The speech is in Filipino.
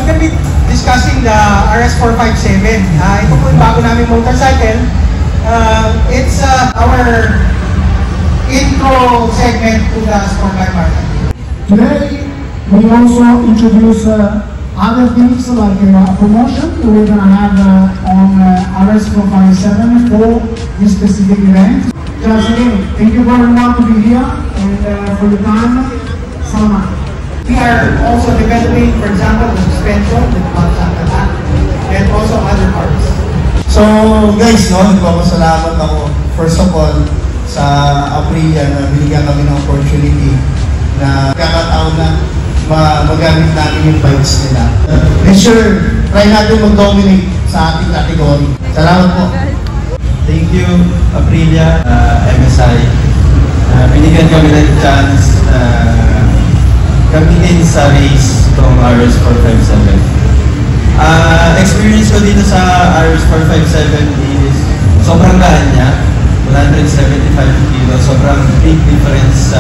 I'm going to be discussing the RS457. Ito po yung bago naming motorcycle. It's our intro segment to the sport bike market. Today, we also introduce other things like a promotion we're going to have on RS457 for this specific event. Just again, thank you very much to be here and for your time. Salman. We are also developing, for example, the suspension with Matsakata and also other parts. So guys, nagpapasalamat ako first of all sa Aprilia na binigyan kami ng opportunity na kakataon na magamit natin yung bikes nila. And sure, try natin mag-dominate sa ating category. Salamat po. Thank you, Aprilia, MSI. Binigyan kami ng chance gamitin sa race itong RS457. Experience ko dito sa RS457 is sobrang gaan niya. 175 kilo, sobrang big difference sa